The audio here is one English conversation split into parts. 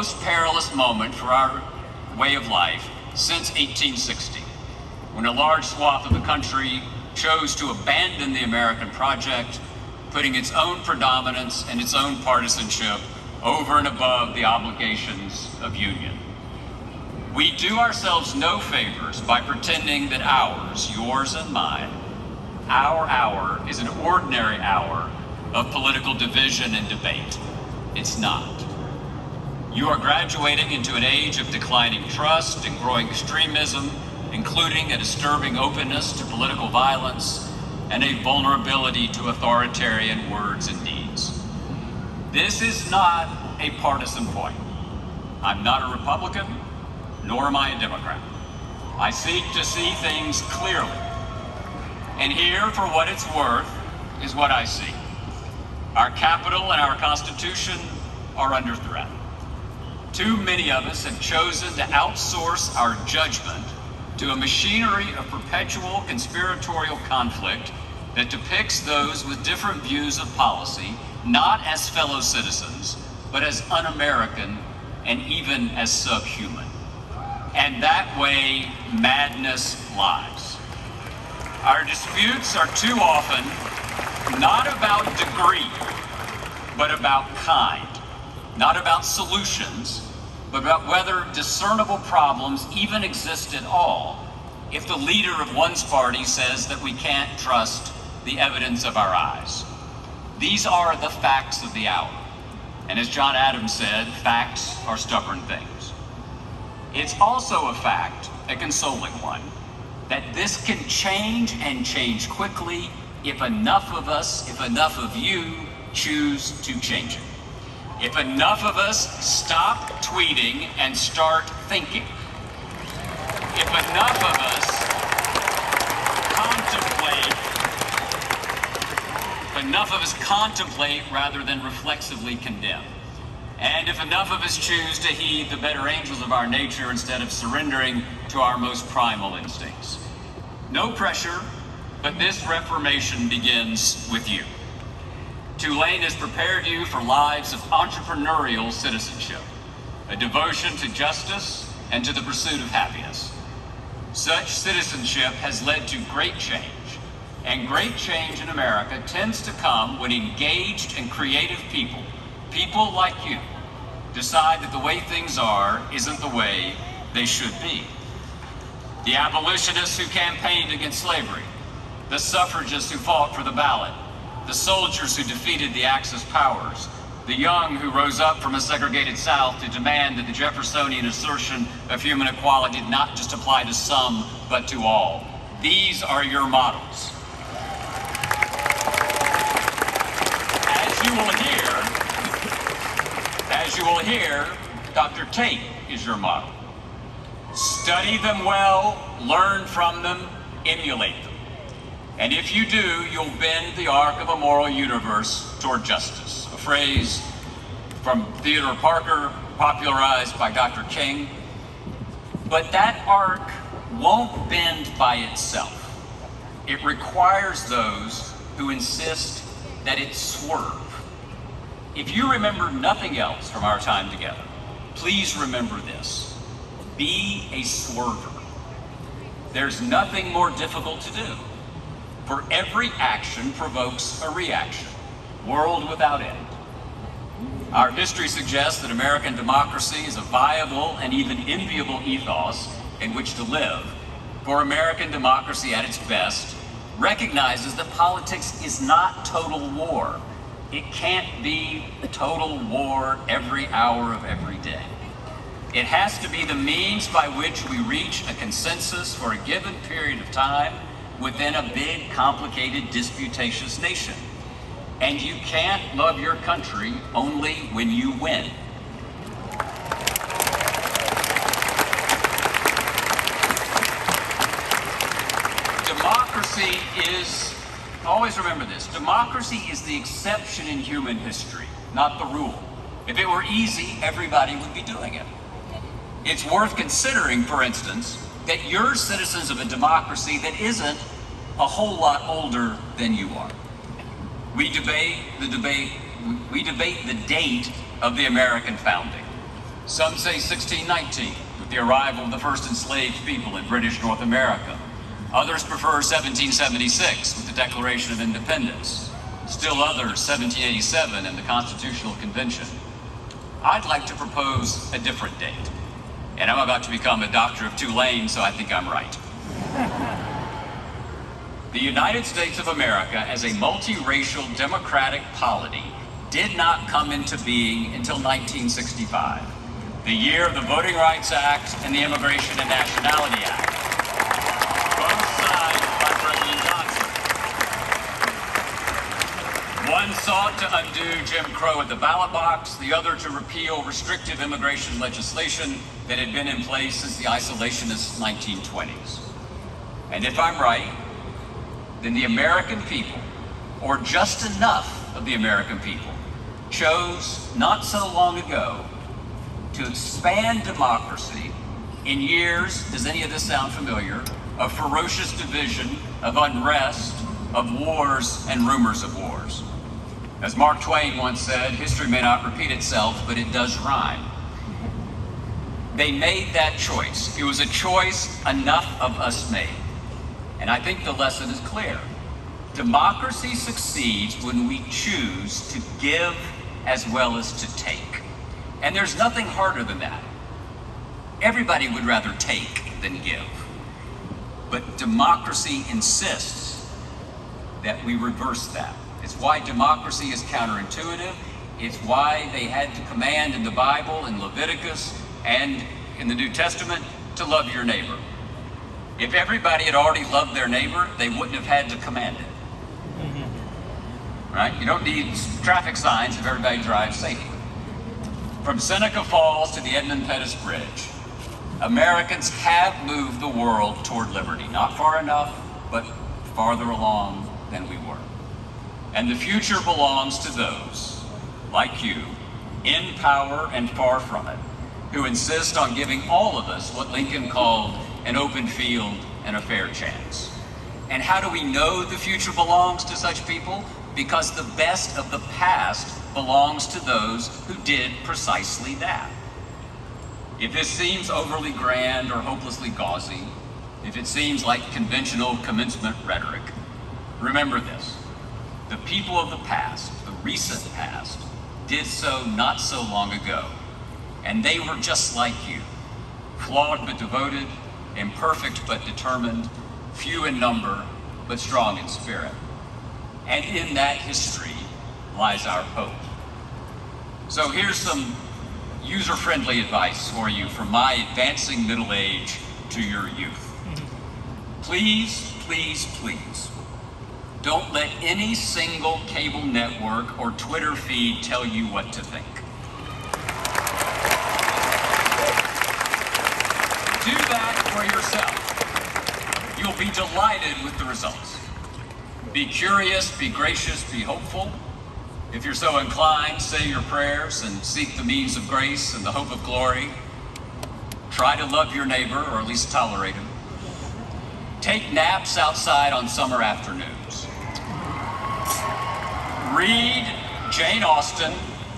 most perilous moment for our way of life since 1860, when a large swath of the country chose to abandon the American project, putting its own predominance and its own partisanship over and above the obligations of union. We do ourselves no favors by pretending that ours, yours and mine, our hour is an ordinary hour of political division and debate. It's not. You are graduating into an age of declining trust and growing extremism, including a disturbing openness to political violence and a vulnerability to authoritarian words and deeds. This is not a partisan point. I'm not a Republican, nor am I a Democrat. I seek to see things clearly. And here, for what it's worth, is what I see. Our capital and our Constitution are under threat. Too many of us have chosen to outsource our judgment to a machinery of perpetual conspiratorial conflict that depicts those with different views of policy not as fellow citizens, but as un-American and even as subhuman. And that way, madness lies. Our disputes are too often not about degree, but about kind. Not about solutions, but about whether discernible problems even exist at all if the leader of one's party says that we can't trust the evidence of our eyes. These are the facts of the hour. And as John Adams said, facts are stubborn things. It's also a fact, a consoling one, that this can change and change quickly if enough of us, if enough of you choose to change it. If enough of us stop tweeting and start thinking. If enough of us contemplate rather than reflexively condemn. And if enough of us choose to heed the better angels of our nature instead of surrendering to our most primal instincts. No pressure, but this reformation begins with you. Tulane has prepared you for lives of entrepreneurial citizenship, a devotion to justice and to the pursuit of happiness. Such citizenship has led to great change, and great change in America tends to come when engaged and creative people like you, decide that the way things are isn't the way they should be. The abolitionists who campaigned against slavery, the suffragists who fought for the ballot, the soldiers who defeated the Axis powers, the young who rose up from a segregated South to demand that the Jeffersonian assertion of human equality did not just apply to some, but to all. These are your models. As you will hear, Dr. Tate is your model. Study them well, learn from them, emulate them. And if you do, you'll bend the arc of a moral universe toward justice. A phrase from Theodore Parker, popularized by Dr. King. But that arc won't bend by itself. It requires those who insist that it swerve. If you remember nothing else from our time together, please remember this. Be a swerver. There's nothing more difficult to do. For every action provokes a reaction. World without end. Our history suggests that American democracy is a viable and even enviable ethos in which to live. For American democracy at its best recognizes that politics is not total war. It can't be total war every hour of every day. It has to be the means by which we reach a consensus for a given period of time within a big, complicated, disputatious nation. And you can't love your country only when you win. Democracy is, always remember this, democracy is the exception in human history, not the rule. If it were easy, everybody would be doing it. It's worth considering, for instance, that you're citizens of a democracy that isn't a whole lot older than you are. We debate the date of the American founding. Some say 1619, with the arrival of the first enslaved people in British North America. Others prefer 1776, with the Declaration of Independence. Still others, 1787 and the Constitutional Convention. I'd like to propose a different date. And I'm about to become a doctor of Tulane, so I think I'm right. The United States of America, as a multiracial democratic polity, did not come into being until 1965, the year of the Voting Rights Act and the Immigration and Nationality Act, both signed by President Johnson. One sought to undo Jim Crow at the ballot box, the other to repeal restrictive immigration legislation that had been in place since the isolationist 1920s. And if I'm right, then the American people, or just enough of the American people, chose not so long ago to expand democracy in years, does any of this sound familiar, of ferocious division, of unrest, of wars and rumors of wars. As Mark Twain once said, history may not repeat itself, but it does rhyme. They made that choice. It was a choice enough of us made. And I think the lesson is clear. Democracy succeeds when we choose to give as well as to take. And there's nothing harder than that. Everybody would rather take than give. But democracy insists that we reverse that. It's why democracy is counterintuitive. It's why they had to command in the Bible, in Leviticus, and in the New Testament to love your neighbor. If everybody had already loved their neighbor, they wouldn't have had to command it. Right? You don't need traffic signs if everybody drives safely. From Seneca Falls to the Edmund Pettus Bridge, Americans have moved the world toward liberty. Not far enough, but farther along than we were. And the future belongs to those, like you, in power and far from it, who insist on giving all of us what Lincoln called an open field and a fair chance. And how do we know the future belongs to such people? Because the best of the past belongs to those who did precisely that. If this seems overly grand or hopelessly gauzy, if it seems like conventional commencement rhetoric, remember this. The people of the past, the recent past, did so not so long ago. And they were just like you, flawed but devoted, imperfect but determined, few in number but strong in spirit. And in that history lies our hope. So here's some user-friendly advice for you from my advancing middle age to your youth. Please, please, please, don't let any single cable network or Twitter feed tell you what to think. Do that for yourself. You'll be delighted with the results. Be curious, be gracious, be hopeful. If you're so inclined, say your prayers and seek the means of grace and the hope of glory. Try to love your neighbor, or at least tolerate him. Take naps outside on summer afternoons. Read Jane Austen,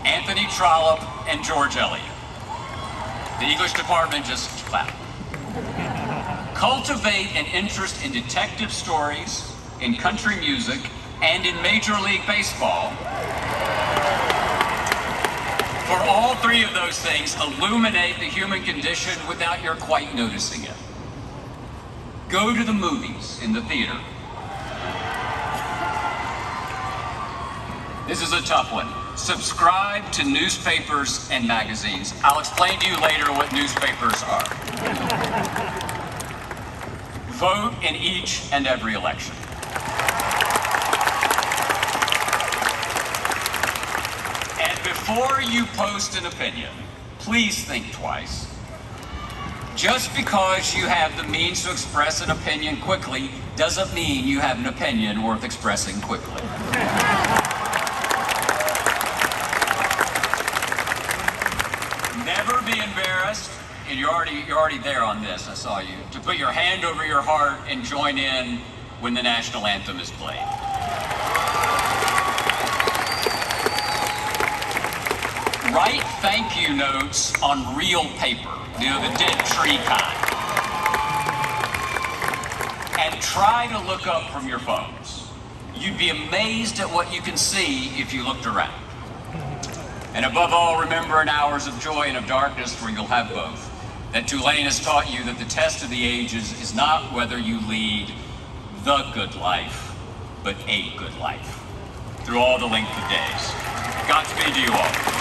Anthony Trollope, and George Eliot. The English department just clapped. Cultivate an interest in detective stories, in country music, and in Major League Baseball. For all three of those things illuminate the human condition without your quite noticing it. Go to the movies in the theater. This is a tough one. Subscribe to newspapers and magazines. I'll explain to you later what newspapers are. Vote in each and every election. And before you post an opinion, please think twice. Just because you have the means to express an opinion quickly doesn't mean you have an opinion worth expressing quickly. Never be embarrassed, and you're already there on this, I saw you, to put your hand over your heart and join in when the national anthem is played. Write thank you notes on real paper, you know, the dead tree kind. And try to look up from your phones. You'd be amazed at what you can see if you looked around. And above all, remember in hours of joy and of darkness, for you'll have both, that Tulane has taught you that the test of the ages is not whether you lead the good life, but a good life through all the length of days. Godspeed to you all.